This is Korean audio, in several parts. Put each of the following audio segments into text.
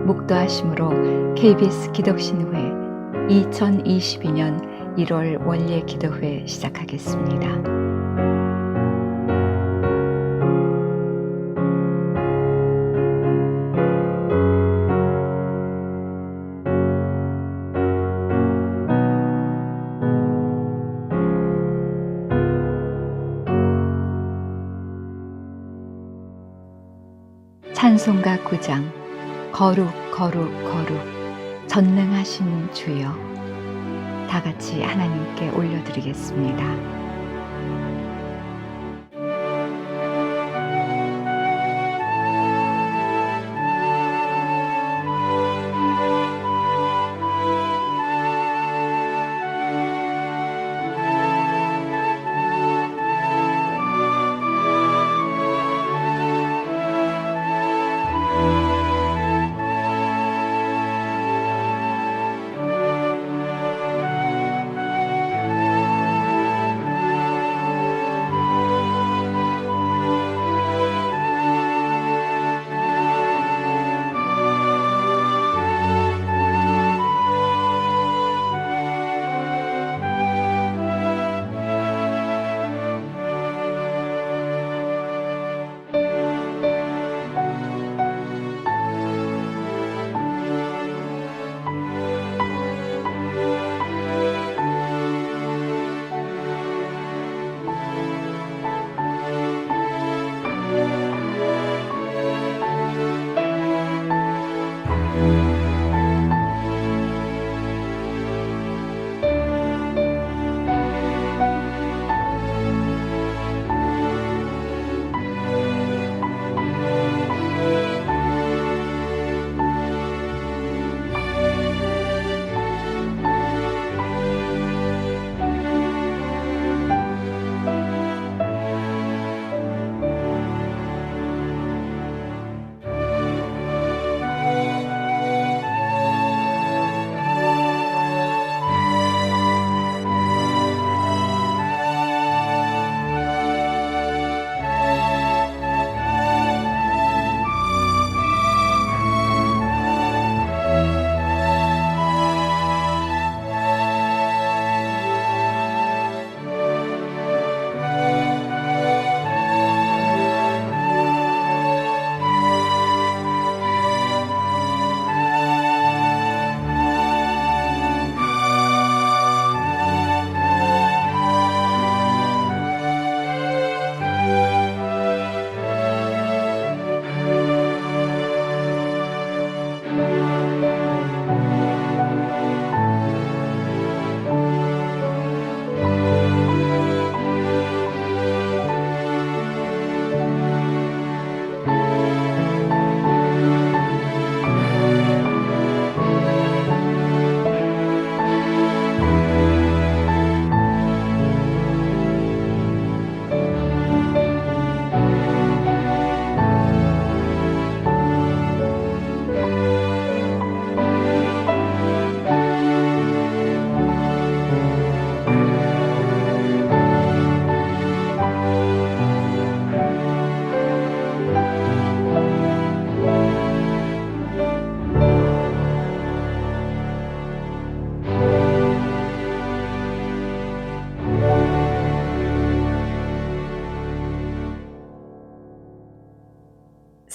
묵도하심으로 KBS 기독신후회 2022년 1월 원예 기도회 시작하겠습니다. 찬송가 9장 거룩 거룩 거룩 전능하신 주여, 다 같이 하나님께 올려드리겠습니다.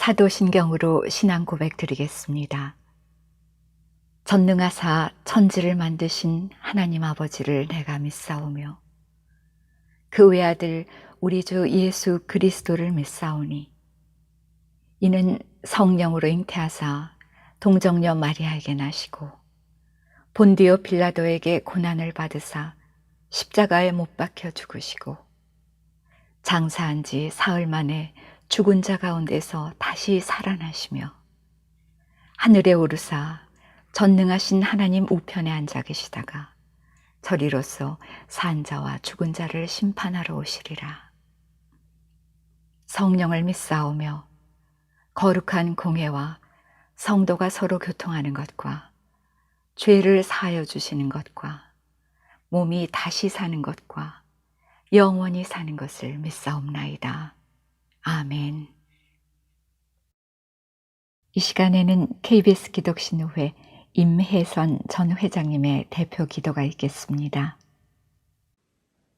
사도신경으로 신앙 고백 드리겠습니다. 전능하사 천지를 만드신 하나님 아버지를 내가 믿사오며 그 외아들 우리 주 예수 그리스도를 믿사오니 이는 성령으로 잉태하사 동정녀 마리아에게 나시고 본디오 빌라도에게 고난을 받으사 십자가에 못 박혀 죽으시고 장사한 지 사흘 만에 죽은 자 가운데서 다시 살아나시며 하늘에 오르사 전능하신 하나님 우편에 앉아 계시다가 저리로서 산 자와 죽은 자를 심판하러 오시리라. 성령을 믿사오며 거룩한 공회와 성도가 서로 교통하는 것과 죄를 사하여 주시는 것과 몸이 다시 사는 것과 영원히 사는 것을 믿사옵나이다. 아멘. 이 시간에는 KBS 기독신우회 임혜선 전 회장님의 대표 기도가 있겠습니다.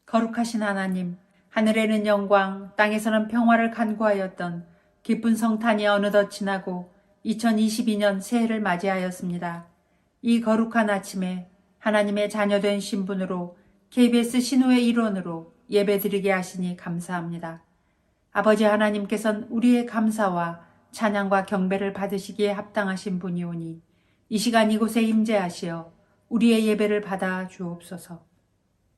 거룩하신 하나님, 하늘에는 영광, 땅에서는 평화를 간구하였던 기쁜 성탄이 어느덧 지나고 2022년 새해를 맞이하였습니다. 이 거룩한 아침에 하나님의 자녀된 신분으로 KBS 신우의 일원으로 예배드리게 하시니 감사합니다. 아버지 하나님께서는 우리의 감사와 찬양과 경배를 받으시기에 합당하신 분이오니 이 시간 이곳에 임재하시어 우리의 예배를 받아 주옵소서.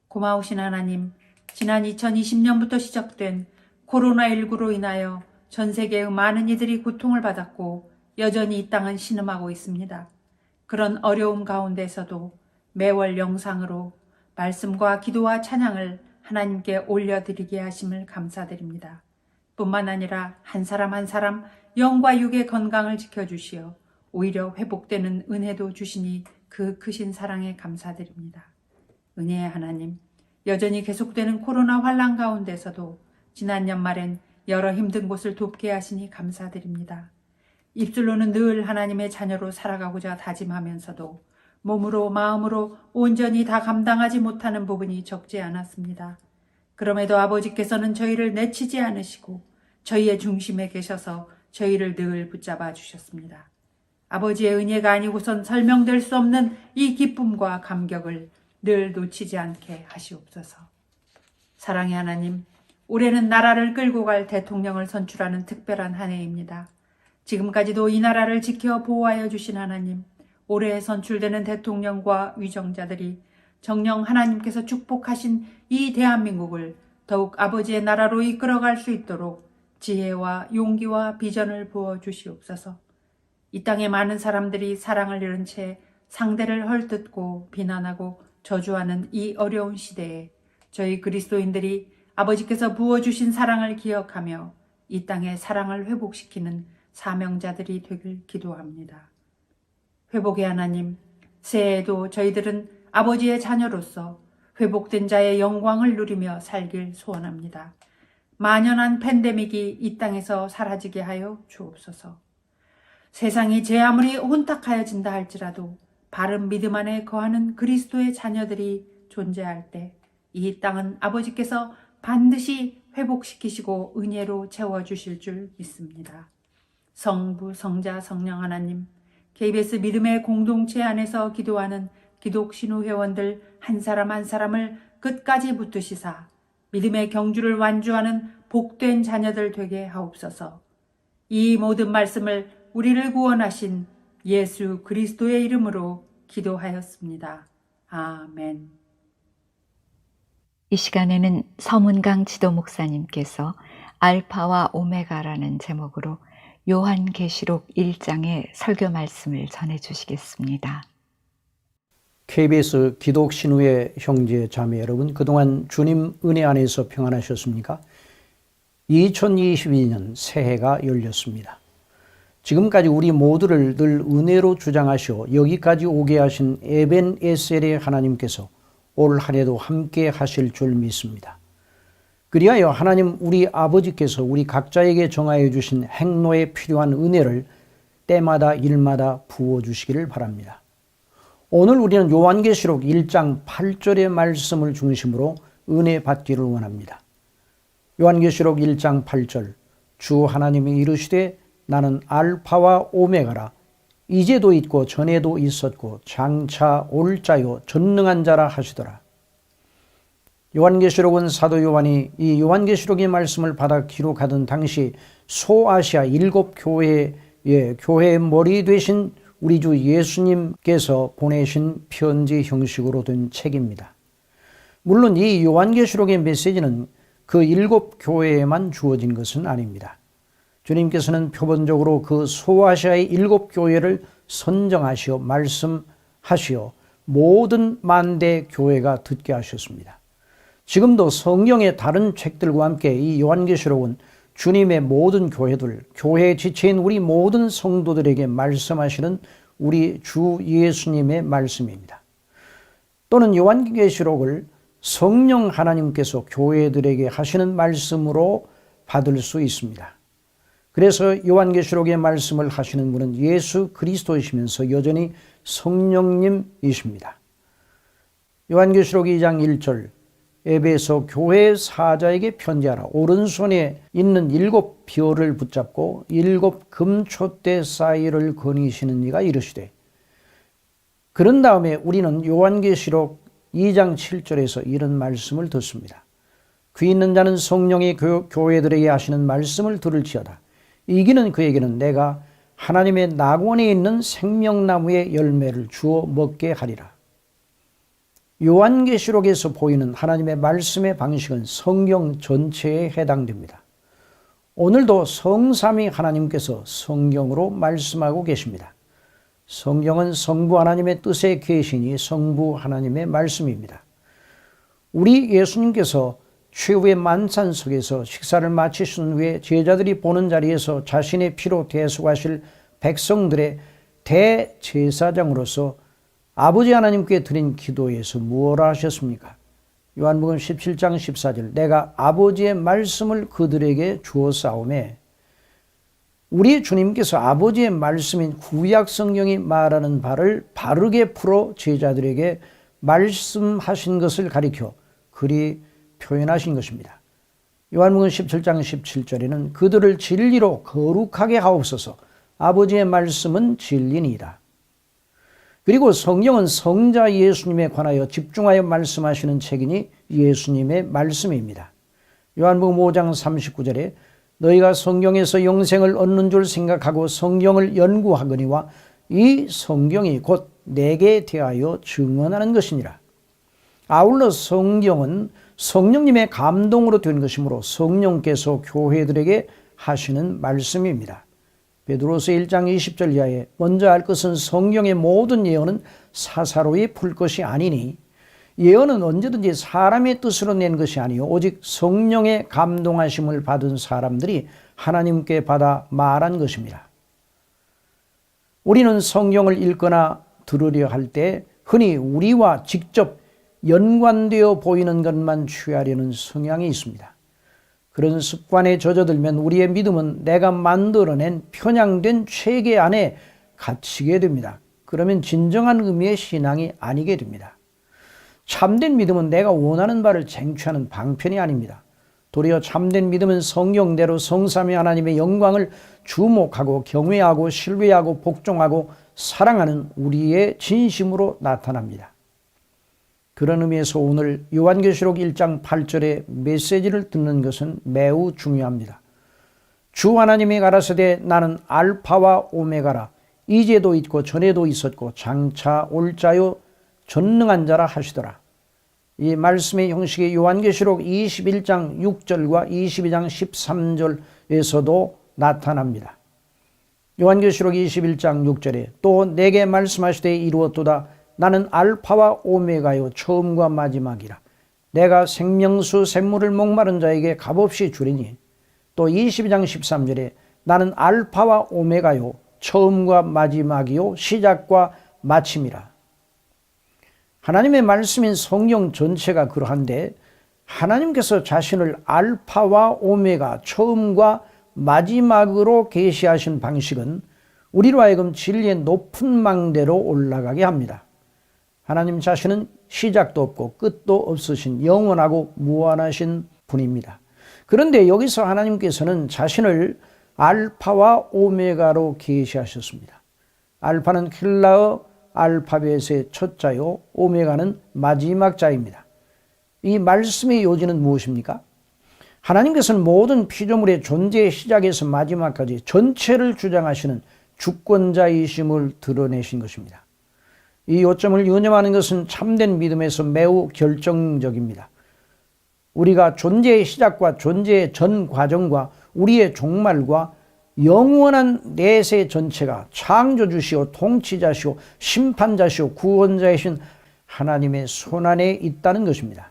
고마우신 하나님, 지난 2020년부터 시작된 코로나19로 인하여 전 세계의 많은 이들이 고통을 받았고 여전히 이 땅은 신음하고 있습니다. 그런 어려움 가운데서도 매월 영상으로 말씀과 기도와 찬양을 하나님께 올려드리게 하심을 감사드립니다. 뿐만 아니라 한 사람 한 사람 영과 육의 건강을 지켜주시어 오히려 회복되는 은혜도 주시니 그 크신 사랑에 감사드립니다. 은혜의 하나님, 여전히 계속되는 코로나 환란 가운데서도 지난 연말엔 여러 힘든 곳을 돕게 하시니 감사드립니다. 입술로는 늘 하나님의 자녀로 살아가고자 다짐하면서도 몸으로 마음으로 온전히 다 감당하지 못하는 부분이 적지 않았습니다. 그럼에도 아버지께서는 저희를 내치지 않으시고 저희의 중심에 계셔서 저희를 늘 붙잡아 주셨습니다. 아버지의 은혜가 아니고선 설명될 수 없는 이 기쁨과 감격을 늘 놓치지 않게 하시옵소서. 사랑의 하나님, 올해는 나라를 끌고 갈 대통령을 선출하는 특별한 한 해입니다. 지금까지도 이 나라를 지켜 보호하여 주신 하나님, 올해 선출되는 대통령과 위정자들이 정녕 하나님께서 축복하신 이 대한민국을 더욱 아버지의 나라로 이끌어갈 수 있도록 지혜와 용기와 비전을 부어 주시옵소서. 이 땅의 많은 사람들이 사랑을 잃은 채 상대를 헐뜯고 비난하고 저주하는 이 어려운 시대에 저희 그리스도인들이 아버지께서 부어주신 사랑을 기억하며 이 땅의 사랑을 회복시키는 사명자들이 되길 기도합니다. 회복의 하나님, 새해에도 저희들은 아버지의 자녀로서 회복된 자의 영광을 누리며 살길 소원합니다. 만연한 팬데믹이 이 땅에서 사라지게 하여 주옵소서. 세상이 제 아무리 혼탁하여진다 할지라도 바른 믿음 안에 거하는 그리스도의 자녀들이 존재할 때 이 땅은 아버지께서 반드시 회복시키시고 은혜로 채워주실 줄 믿습니다. 성부, 성자, 성령 하나님, KBS 믿음의 공동체 안에서 기도하는 기독신우 회원들 한 사람 한 사람을 끝까지 붙드시사 믿음의 경주를 완주하는 복된 자녀들 되게 하옵소서. 이 모든 말씀을 우리를 구원하신 예수 그리스도의 이름으로 기도하였습니다. 아멘. 이 시간에는 서문강 지도 목사님께서 알파와 오메가라는 제목으로 요한계시록 1장의 설교 말씀을 전해주시겠습니다. KBS 기독신우의 형제 자매 여러분, 그동안 주님 은혜 안에서 평안하셨습니까? 2022년 새해가 열렸습니다. 지금까지 우리 모두를 늘 은혜로 주장하시어 여기까지 오게 하신 에벤에셀의 하나님께서 올 한 해도 함께 하실 줄 믿습니다. 그리하여 하나님 우리 아버지께서 우리 각자에게 정하여 주신 행로에 필요한 은혜를 때마다 일마다 부어주시기를 바랍니다. 오늘 우리는 요한계시록 1장 8절의 말씀을 중심으로 은혜 받기를 원합니다. 요한계시록 1장 8절, 주 하나님이 이르시되 나는 알파와 오메가라, 이제도 있고 전에도 있었고 장차 올 자요 전능한 자라 하시더라. 요한계시록은 사도 요한이 이 요한계시록의 말씀을 받아 기록하던 당시 소아시아 7교회의 교회의 머리 되신 우리 주 예수님께서 보내신 편지 형식으로 된 책입니다. 물론 이 요한계시록의 메시지는 그 7교회에만 주어진 것은 아닙니다. 주님께서는 표본적으로 그 소아시아의 7교회를 선정하시어 말씀하시어 모든 만대 교회가 듣게 하셨습니다. 지금도 성경의 다른 책들과 함께 이 요한계시록은 주님의 모든 교회들, 교회의 지체인 우리 모든 성도들에게 말씀하시는 우리 주 예수님의 말씀입니다. 또는 요한계시록을 성령 하나님께서 교회들에게 하시는 말씀으로 받을 수 있습니다. 그래서 요한계시록의 말씀을 하시는 분은 예수 그리스도이시면서 여전히 성령님이십니다. 요한계시록 2장 1절 에베소 교회 사자에게 편지하라. 오른손에 있는 7 별을 붙잡고 7 금촛대 사이를 거니시는 이가 이르시되. 그런 다음에 우리는 요한계시록 2장 7절에서 이런 말씀을 듣습니다. 귀 있는 자는 성령이 교회들에게 하시는 말씀을 들을지어다. 이기는 그에게는 내가 하나님의 낙원에 있는 생명나무의 열매를 주어 먹게 하리라. 요한계시록에서 보이는 하나님의 말씀의 방식은 성경 전체에 해당됩니다. 오늘도 성삼위 하나님께서 성경으로 말씀하고 계십니다. 성경은 성부 하나님의 뜻의 계시니 성부 하나님의 말씀입니다. 우리 예수님께서 최후의 만찬석에서 식사를 마치신 후에 제자들이 보는 자리에서 자신의 피로 대속하실 백성들의 대제사장으로서 아버지 하나님께 드린 기도에서 무엇을 하셨습니까? 요한복음 17장 14절 내가 아버지의 말씀을 그들에게 주었사오매. 우리 주님께서 아버지의 말씀인 구약 성경이 말하는 바를 바르게 풀어 제자들에게 말씀하신 것을 가리켜 그리 표현하신 것입니다. 요한복음 17장 17절에는 그들을 진리로 거룩하게 하옵소서. 아버지의 말씀은 진리니이다. 그리고 성경은 성자 예수님에 관하여 집중하여 말씀하시는 책이니 예수님의 말씀입니다. 요한복음 5장 39절에 너희가 성경에서 영생을 얻는 줄 생각하고 성경을 연구하거니와 이 성경이 곧 내게 대하여 증언하는 것이니라. 아울러 성경은 성령님의 감동으로 된 것이므로 성령께서 교회들에게 하시는 말씀입니다. 베드로서 1장 20절 이하에 먼저 알 것은 성경의 모든 예언은 사사로이 풀 것이 아니니 예언은 언제든지 사람의 뜻으로 낸 것이 아니요 오직 성령의 감동하심을 받은 사람들이 하나님께 받아 말한 것입니다. 우리는 성경을 읽거나 들으려 할 때 흔히 우리와 직접 연관되어 보이는 것만 취하려는 성향이 있습니다. 그런 습관에 젖어들면 우리의 믿음은 내가 만들어낸 편향된 체계 안에 갇히게 됩니다. 그러면 진정한 의미의 신앙이 아니게 됩니다. 참된 믿음은 내가 원하는 바를 쟁취하는 방편이 아닙니다. 도리어 참된 믿음은 성경대로 성삼위 하나님의 영광을 주목하고 경외하고 신뢰하고 복종하고 사랑하는 우리의 진심으로 나타납니다. 그런 의미에서 오늘 요한계시록 1장 8절의 메시지를 듣는 것은 매우 중요합니다. 주 하나님이 가라사대 나는 알파와 오메가라. 이제도 있고 전에도 있었고 장차 올 자요 전능한 자라 하시더라. 이 말씀의 형식이 요한계시록 21장 6절과 22장 13절에서도 나타납니다. 요한계시록 21장 6절에 또 내게 말씀하시되 이루었도다. 나는 알파와 오메가요 처음과 마지막이라. 내가 생명수 샘물을 목마른 자에게 값없이 주리니. 또 22장 13절에 나는 알파와 오메가요 처음과 마지막이요 시작과 마침이라. 하나님의 말씀인 성경 전체가 그러한데 하나님께서 자신을 알파와 오메가 처음과 마지막으로 계시하신 방식은 우리로 하여금 진리의 높은 망대로 올라가게 합니다. 하나님 자신은 시작도 없고 끝도 없으신 영원하고 무한하신 분입니다. 그런데 여기서 하나님께서는 자신을 알파와 오메가로 계시하셨습니다. 알파는 헬라어 알파벳의 첫 자요, 오메가는 마지막 자입니다. 이 말씀의 요지는 무엇입니까? 하나님께서는 모든 피조물의 존재의 시작에서 마지막까지 전체를 주장하시는 주권자이심을 드러내신 것입니다. 이 요점을 유념하는 것은 참된 믿음에서 매우 결정적입니다. 우리가 존재의 시작과 존재의 전 과정과 우리의 종말과 영원한 내세 전체가 창조주시오 통치자시오 심판자시오 구원자이신 하나님의 손안에 있다는 것입니다.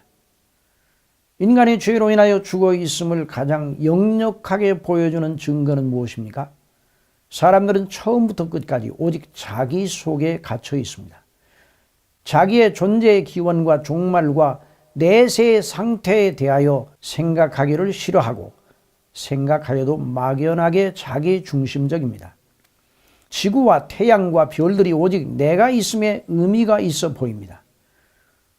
인간의 죄로 인하여 죽어 있음을 가장 역력하게 보여주는 증거는 무엇입니까? 사람들은 처음부터 끝까지 오직 자기 속에 갇혀 있습니다. 자기의 존재의 기원과 종말과 내세의 상태에 대하여 생각하기를 싫어하고 생각하여도 막연하게 자기 중심적입니다. 지구와 태양과 별들이 오직 내가 있음에 의미가 있어 보입니다.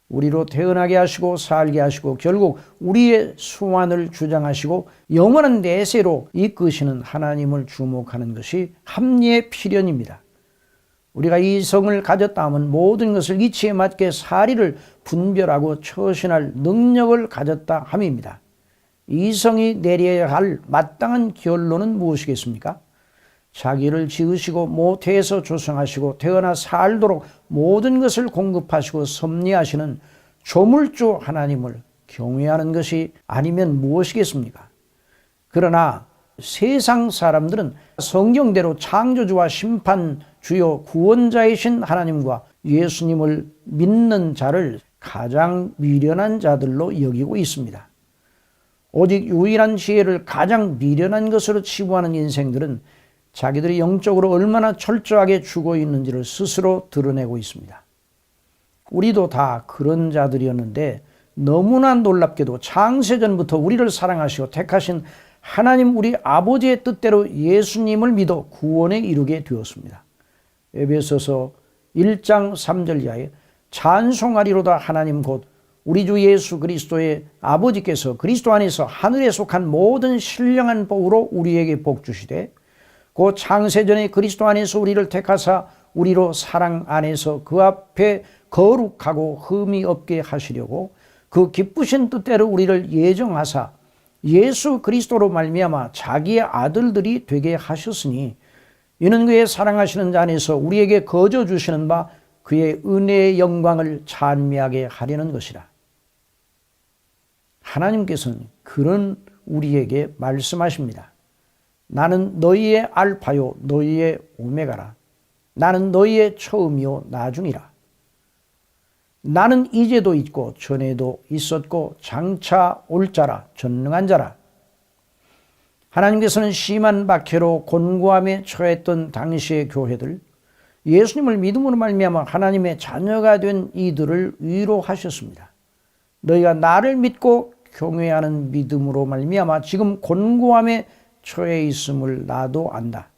우리로 태어나게 하시고 살게 하시고 결국 우리의 소원을 주장하시고 영원한 내세로 이끄시는 하나님을 주목하는 것이 합리의 필연입니다. 우리가 이성을 가졌다 하면 모든 것을 이치에 맞게 사리를 분별하고 처신할 능력을 가졌다 함입니다. 이성이 내려야 할 마땅한 결론은 무엇이겠습니까? 자기를 지으시고 모태에서 조성하시고 태어나 살도록 모든 것을 공급하시고 섭리하시는 조물주 하나님을 경외하는 것이 아니면 무엇이겠습니까? 그러나 세상 사람들은 성경대로 창조주와 심판주요 구원자이신 하나님과 예수님을 믿는 자를 가장 미련한 자들로 여기고 있습니다. 오직 유일한 지혜를 가장 미련한 것으로 치부하는 인생들은 자기들이 영적으로 얼마나 철저하게 죽어 있는지를 스스로 드러내고 있습니다. 우리도 다 그런 자들이었는데 너무나 놀랍게도 창세전부터 우리를 사랑하시고 택하신 하나님 우리 아버지의 뜻대로 예수님을 믿어 구원에 이르게 되었습니다. 에베소서 1장 3절 이하에 찬송하리로다 하나님 곧 우리 주 예수 그리스도의 아버지께서 그리스도 안에서 하늘에 속한 모든 신령한 복으로 우리에게 복 주시되 그 창세전에 그리스도 안에서 우리를 택하사 우리로 사랑 안에서 그 앞에 거룩하고 흠이 없게 하시려고 그 기쁘신 뜻대로 우리를 예정하사 예수 그리스도로 말미암아 자기의 아들들이 되게 하셨으니 이는 그의 사랑하시는 자 안에서 우리에게 거저 주시는 바 그의 은혜의 영광을 찬미하게 하려는 것이라. 하나님께서는 그런 우리에게 말씀하십니다. 나는 너희의 알파요 너희의 오메가라. 나는 너희의 처음이요 나중이라. 나는 이제도 있고 전에도 있었고 장차 올 자라 전능한 자라. 하나님께서는 심한 박해로 곤고함에 처했던 당시의 교회들, 예수님을 믿음으로 말미암아 하나님의 자녀가 된 이들을 위로하셨습니다. 너희가 나를 믿고 경외하는 믿음으로 말미암아 지금 곤고함에 처해 있음을 나도 안다.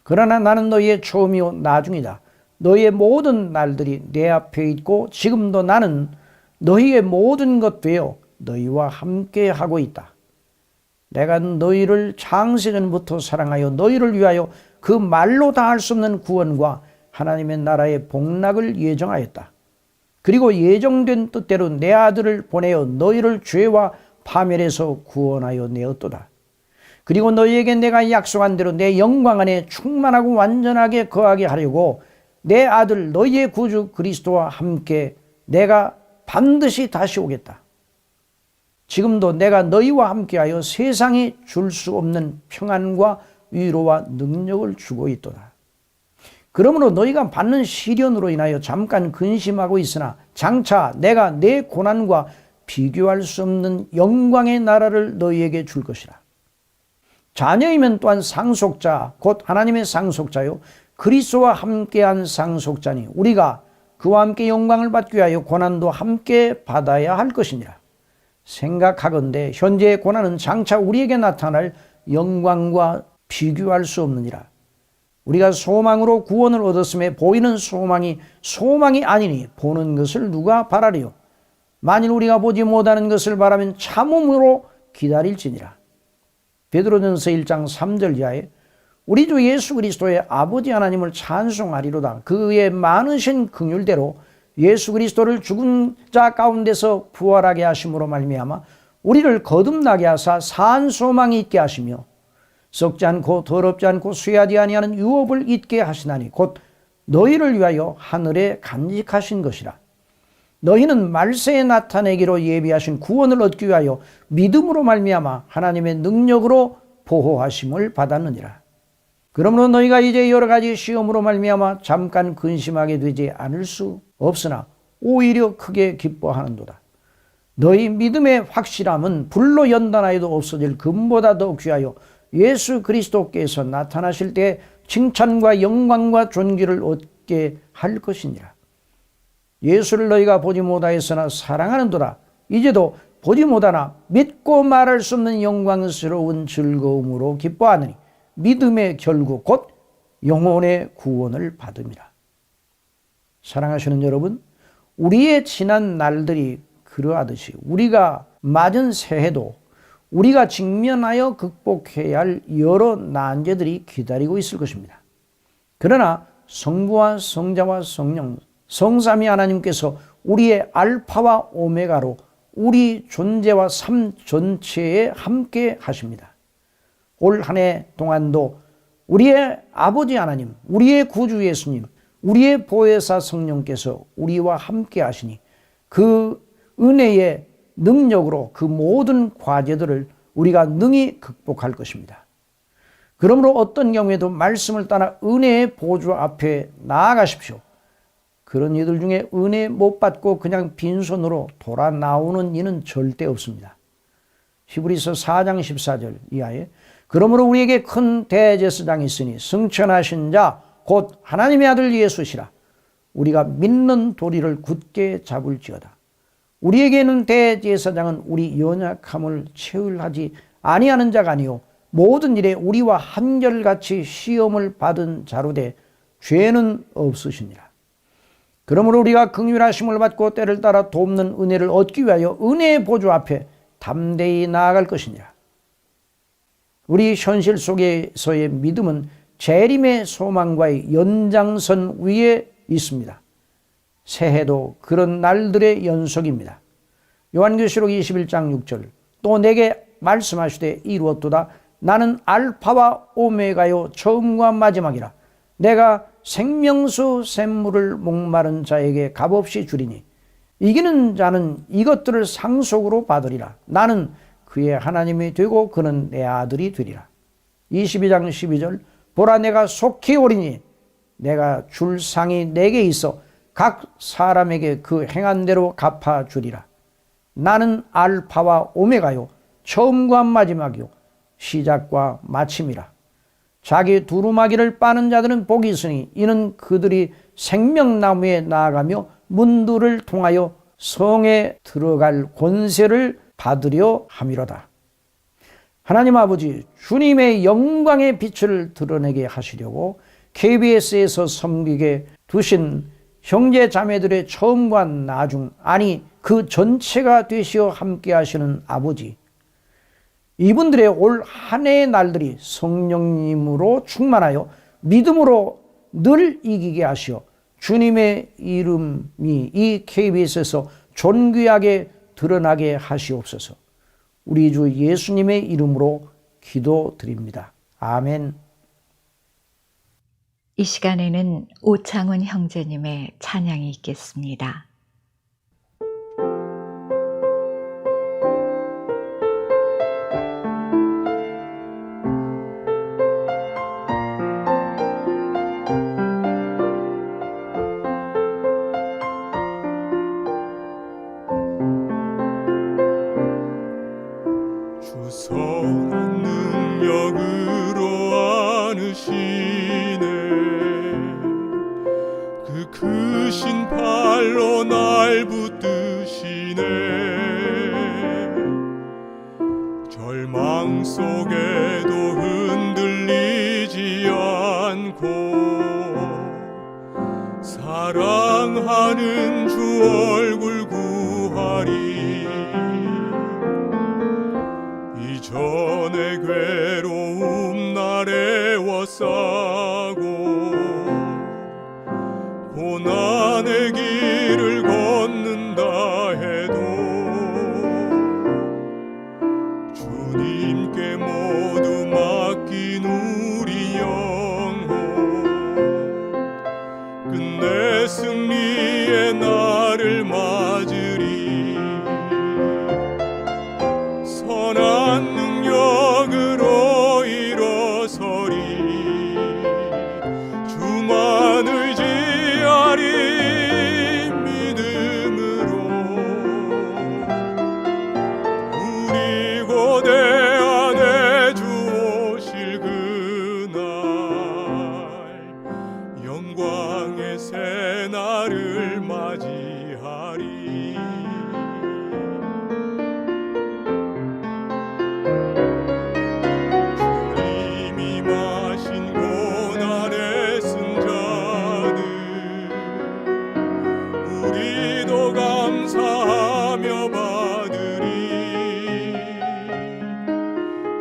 그러나 나는 너희의 처음이요 나중이다. 너희의 모든 날들이 내 앞에 있고 지금도 나는 너희의 모든 것 되어 너희와 함께 하고 있다. 내가 너희를 창세전부터 사랑하여 너희를 위하여 그 말로 다 할 수 없는 구원과 하나님의 나라의 복락을 예정하였다. 그리고 예정된 뜻대로 내 아들을 보내어 너희를 죄와 파멸에서 구원하여 내었도다. 그리고 너희에게 내가 약속한 대로 내 영광 안에 충만하고 완전하게 거하게 하려고 내 아들 너희의 구주 그리스도와 함께 내가 반드시 다시 오겠다. 지금도 내가 너희와 함께하여 세상이 줄 수 없는 평안과 위로와 능력을 주고 있도다. 그러므로 너희가 받는 시련으로 인하여 잠깐 근심하고 있으나 장차 내가 내 고난과 비교할 수 없는 영광의 나라를 너희에게 줄 것이라. 자녀이면 또한 상속자 곧 하나님의 상속자요 그리스도와 함께한 상속자니 우리가 그와 함께 영광을 받기 위하여 고난도 함께 받아야 할 것이니라. 생각하건대 현재의 고난은 장차 우리에게 나타날 영광과 비교할 수 없느니라. 우리가 소망으로 구원을 얻었음에 보이는 소망이 아니니 보는 것을 누가 바라리요. 만일 우리가 보지 못하는 것을 바라면 참음으로 기다릴지니라. 베드로전서 1장 3절 이하에 우리 주 예수 그리스도의 아버지 하나님을 찬송하리로다. 그의 많으신 긍휼대로 예수 그리스도를 죽은 자 가운데서 부활하게 하심으로 말미암아 우리를 거듭나게 하사 산 소망이 있게 하시며 썩지 않고 더럽지 않고 쇠하지 아니하는 유업을 잊게 하시나니 곧 너희를 위하여 하늘에 간직하신 것이라. 너희는 말세에 나타내기로 예비하신 구원을 얻기 위하여 믿음으로 말미암아 하나님의 능력으로 보호하심을 받았느니라. 그러므로 너희가 이제 여러 가지 시험으로 말미암아 잠깐 근심하게 되지 않을 수 없으나 오히려 크게 기뻐하는도다. 너희 믿음의 확실함은 불로 연단하여도 없어질 금보다 더 귀하여 예수 그리스도께서 나타나실 때 칭찬과 영광과 존귀를 얻게 할 것이니라. 예수를 너희가 보지 못하였으나 사랑하는도다. 이제도 보지 못하나 믿고 말할 수 없는 영광스러운 즐거움으로 기뻐하느니 믿음의 결국 곧 영혼의 구원을 받음이라. 사랑하시는 여러분, 우리의 지난 날들이 그러하듯이 우리가 맞은 새해도 우리가 직면하여 극복해야 할 여러 난제들이 기다리고 있을 것입니다. 그러나 성부와 성자와 성령, 성삼위 하나님께서 우리의 알파와 오메가로 우리 존재와 삶 전체에 함께 하십니다. 올 한 해 동안도 우리의 아버지 하나님, 우리의 구주 예수님, 우리의 보혜사 성령께서 우리와 함께 하시니 그 은혜의 능력으로 그 모든 과제들을 우리가 능히 극복할 것입니다. 그러므로 어떤 경우에도 말씀을 따라 은혜의 보좌 앞에 나아가십시오. 그런 이들 중에 은혜 못 받고 그냥 빈손으로 돌아 나오는 이는 절대 없습니다. 히브리서 4장 14절 이하에 그러므로 우리에게 큰 대제사장이 있으니 승천하신 자 곧 하나님의 아들 예수시라. 우리가 믿는 도리를 굳게 잡을지어다. 우리에게는 대제사장은 우리 연약함을 체휼하지 아니하는 자가 아니요 모든 일에 우리와 한결같이 시험을 받은 자로되 죄는 없으시니라. 그러므로 우리가 긍휼하심을 받고 때를 따라 돕는 은혜를 얻기 위하여 은혜의 보좌 앞에 담대히 나아갈 것이니라. 우리 현실 속에서의 믿음은 재림의 소망과의 연장선 위에 있습니다. 새해도 그런 날들의 연속입니다. 요한계시록 21장 6절 또 내게 말씀하시되 이루었도다. 나는 알파와 오메가요 처음과 마지막이라. 내가 생명수 샘물을 목마른 자에게 값없이 주리니 이기는 자는 이것들을 상속으로 받으리라. 나는 그의 하나님이 되고 그는 내 아들이 되리라. 22장 12절 보라 내가 속히 오리니 내가 줄 상이 내게 있어 각 사람에게 그 행한 대로 갚아주리라. 나는 알파와 오메가요 처음과 마지막이요 시작과 마침이라. 자기 두루마기를 빠는 자들은 복이 있으니 이는 그들이 생명나무에 나아가며 문들을 통하여 성에 들어갈 권세를 받으려 함이로다. 하나님 아버지, 주님의 영광의 빛을 드러내게 하시려고 KBS에서 섬기게 두신 형제 자매들의 처음과 나중, 아니 그 전체가 되시어 함께 하시는 아버지, 이분들의 올 한 해의 날들이 성령님으로 충만하여 믿음으로 늘 이기게 하시어 주님의 이름이 이 KBS에서 존귀하게 드러나게 하시옵소서. 우리 주 예수님의 이름으로 기도드립니다. 아멘. 이 시간에는 오창훈 형제님의 찬양이 있겠습니다. 선한 능력으로 안으시네 그 크신 팔로 날 붙드시네 절망 속에도 흔들리지 않고 사랑하는 주 얼굴 구하리 이전의 괴로움 날에 워싸고 고난의 길을 걷는다 해도 주님께 모두 맡긴 우리 영혼 끝내 승리의 날을 맞으리 선한 능력으로 일어서리 주만 의지하리 믿음으로 우리 고대 안에 주 오실 그날 영광의 새 날을 맞이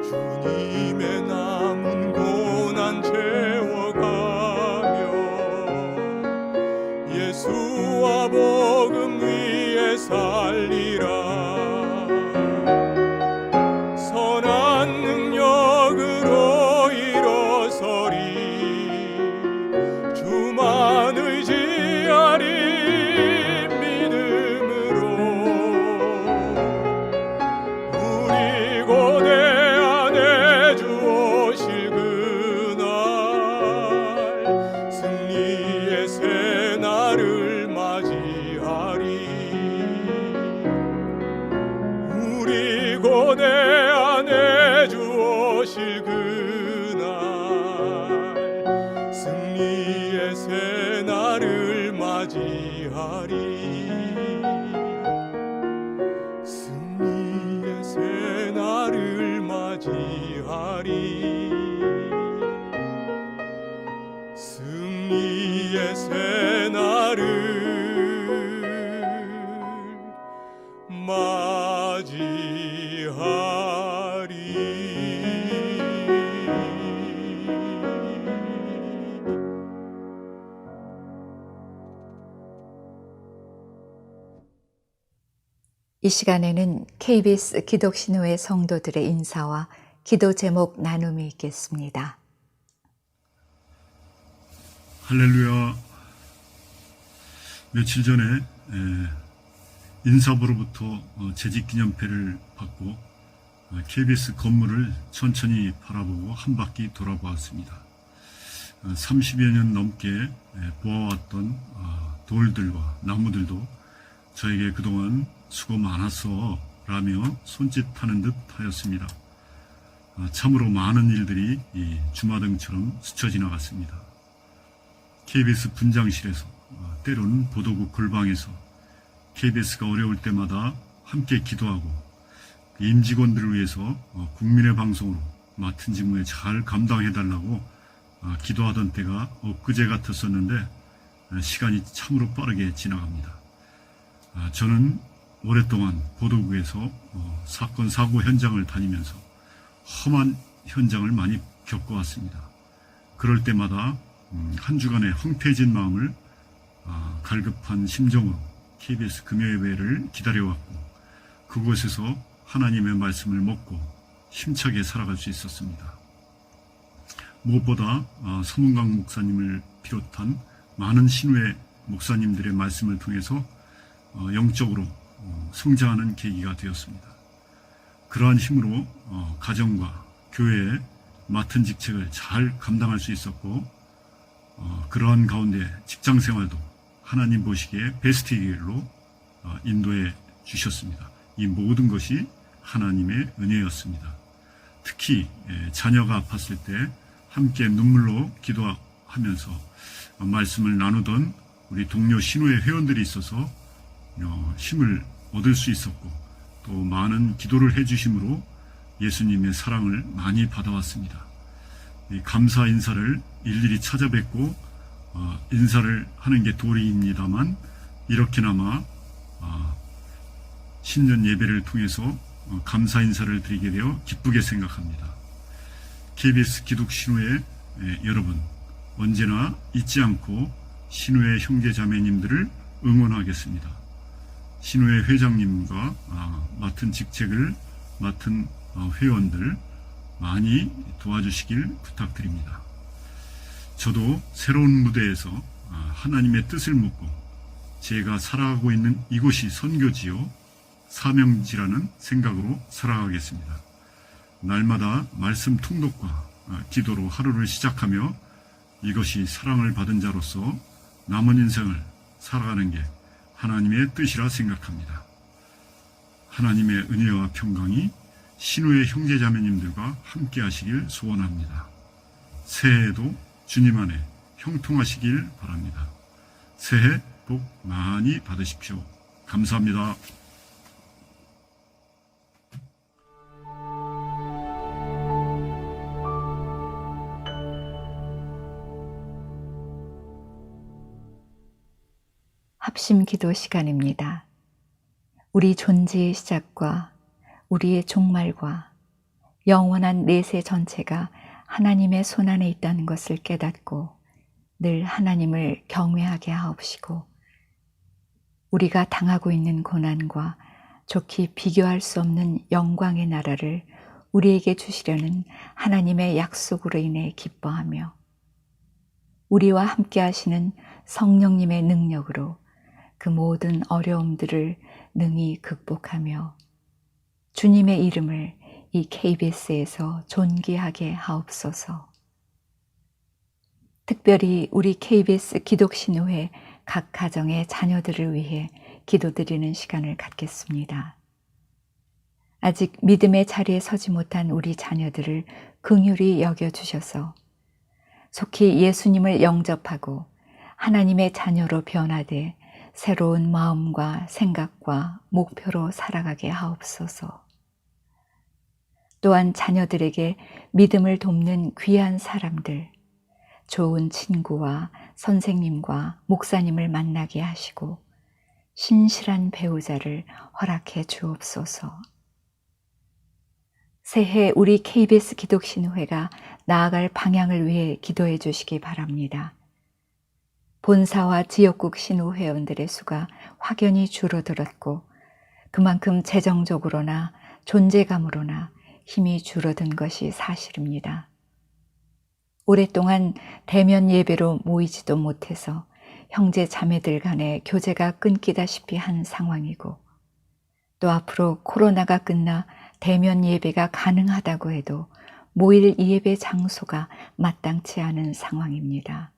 주님의 남은 고난 채워가며 예수와 복음 위에 살리라. 선한 능력으로 일어서리 주만 의지하리 믿음으로. 우리 고대 안에 주 오실 그날 승리의 새날을 맞이하리. 우리 고대 안에 주 오실 그날 승리의 새날을 맞이하리. 승리의 새날을 맞이하리. 승리의 새날을 맞이하리. 이 시간에는 KBS 기독신호회 성도들의 인사와 기도 제목 나눔이 있겠습니다. 할렐루야. 며칠 전에 인사부로부터 재직기념패를 받고 KBS 건물을 천천히 바라보고 한 바퀴 돌아보았습니다. 30여 년 넘게 보아왔던 돌들과 나무들도 저에게 그동안 수고 많았어 라며 손짓하는 듯 하였습니다. 참으로 많은 일들이 주마등처럼 스쳐 지나갔습니다. KBS 분장실에서 때로는 보도국 골방에서 KBS가 어려울 때마다 함께 기도하고 임직원들을 위해서 국민의 방송으로 맡은 직무에 잘 감당해달라고 기도하던 때가 엊그제 같았었는데 시간이 참으로 빠르게 지나갑니다. 저는 오랫동안 보도국에서 사건 사고 현장을 다니면서 험한 현장을 많이 겪어왔습니다. 그럴 때마다 한 주간의 황폐해진 마음을 갈급한 심정으로 KBS 금요예배를 기다려왔고 그곳에서 하나님의 말씀을 먹고 힘차게 살아갈 수 있었습니다. 무엇보다 서문강 목사님을 비롯한 많은 신우의 목사님들의 말씀을 통해서 영적으로 성장하는 계기가 되었습니다. 그러한 힘으로 가정과 교회에 맡은 직책을 잘 감당할 수 있었고 그러한 가운데 직장생활도 하나님 보시기에 베스트 길로 인도해 주셨습니다. 이 모든 것이 하나님의 은혜였습니다. 특히 자녀가 아팠을 때 함께 눈물로 기도하면서 말씀을 나누던 우리 동료 신우의 회원들이 있어서 힘을 얻을 수 있었고 또 많은 기도를 해주심으로 예수님의 사랑을 많이 받아왔습니다. 이 감사 인사를 일일이 찾아뵙고 인사를 하는 게 도리입니다만 이렇게나마 신년 예배를 통해서 감사 인사를 드리게 되어 기쁘게 생각합니다. KBS 기독신우회 여러분 언제나 잊지 않고 신우회 형제 자매님들을 응원하겠습니다. 신우회 회장님과 맡은 직책을 맡은 회원들 많이 도와주시길 부탁드립니다. 저도 새로운 무대에서 하나님의 뜻을 묻고 제가 살아가고 있는 이곳이 선교지요 사명지라는 생각으로 살아가겠습니다. 날마다 말씀 통독과 기도로 하루를 시작하며 이것이 사랑을 받은 자로서 남은 인생을 살아가는 게 하나님의 뜻이라 생각합니다. 하나님의 은혜와 평강이 신우의 형제자매님들과 함께 하시길 소원합니다. 새해에도 주님 안에 형통하시길 바랍니다. 새해 복 많이 받으십시오. 감사합니다. 합심 기도 시간입니다. 우리 존재의 시작과 우리의 종말과 영원한 내세 전체가 하나님의 손안에 있다는 것을 깨닫고 늘 하나님을 경외하게 하옵시고, 우리가 당하고 있는 고난과 좋게 비교할 수 없는 영광의 나라를 우리에게 주시려는 하나님의 약속으로 인해 기뻐하며, 우리와 함께 하시는 성령님의 능력으로 그 모든 어려움들을 능히 극복하며 주님의 이름을 이 KBS에서 존귀하게 하옵소서. 특별히 우리 KBS 기독신호회 각 가정의 자녀들을 위해 기도드리는 시간을 갖겠습니다. 아직 믿음의 자리에 서지 못한 우리 자녀들을 긍휼히 여겨주셔서 속히 예수님을 영접하고 하나님의 자녀로 변화돼 새로운 마음과 생각과 목표로 살아가게 하옵소서. 또한 자녀들에게 믿음을 돕는 귀한 사람들, 좋은 친구와 선생님과 목사님을 만나게 하시고 신실한 배우자를 허락해 주옵소서. 새해 우리 KBS 기독신호회가 나아갈 방향을 위해 기도해 주시기 바랍니다. 본사와 지역국 신호회원들의 수가 확연히 줄어들었고 그만큼 재정적으로나 존재감으로나 힘이 줄어든 것이 사실입니다. 오랫동안 대면 예배로 모이지도 못해서 형제 자매들 간의 교제가 끊기다시피 한 상황이고, 또 앞으로 코로나가 끝나 대면 예배가 가능하다고 해도 모일 예배 장소가 마땅치 않은 상황입니다.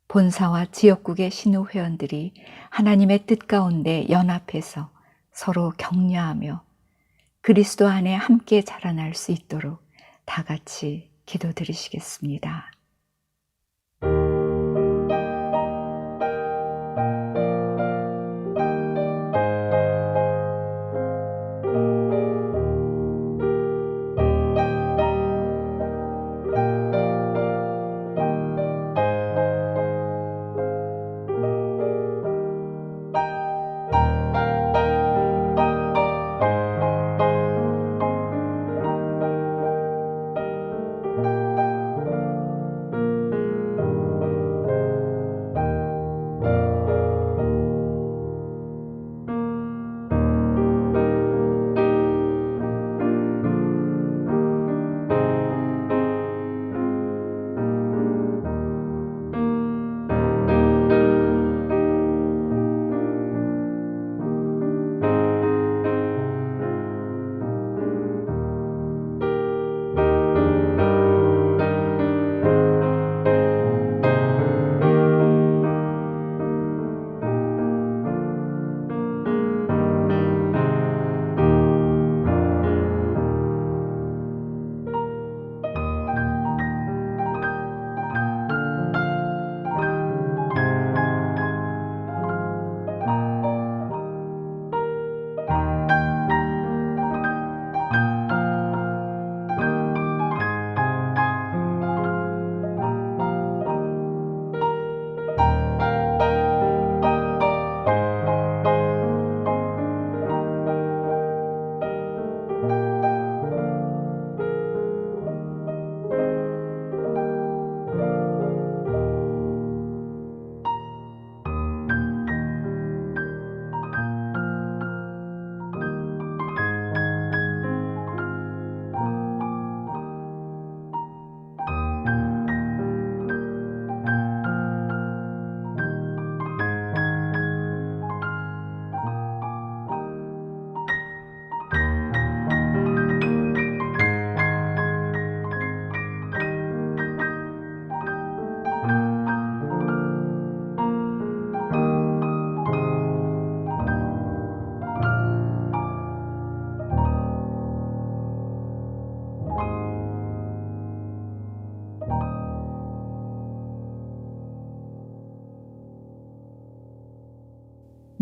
본사와 지역국의 신호회원들이 하나님의 뜻 가운데 연합해서 서로 격려하며 그리스도 안에 함께 자라날 수 있도록 다 같이 기도드리시겠습니다.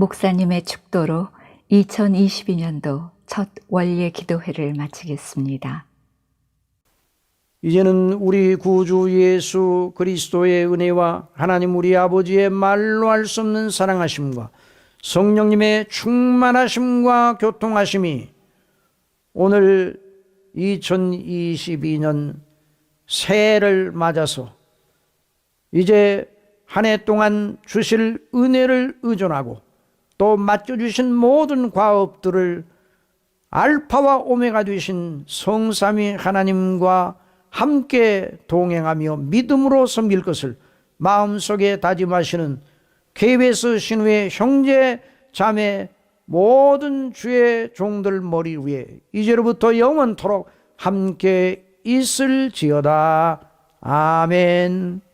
목사님의 축도로 2022년도 첫 원예 기도회를 마치겠습니다. 이제는 우리 구주 예수 그리스도의 은혜와 하나님 우리 아버지의 말로 할 수 없는 사랑하심과 성령님의 충만하심과 교통하심이 오늘 2022년 새해를 맞아서 이제 한 해 동안 주실 은혜를 의존하고 또 맡겨주신 모든 과업들을 알파와 오메가 되신 성삼위 하나님과 함께 동행하며 믿음으로 섬길 것을 마음속에 다짐하시는 KBS 신우의 형제 자매 모든 주의 종들 머리 위에 이제로부터 영원토록 함께 있을지어다. 아멘.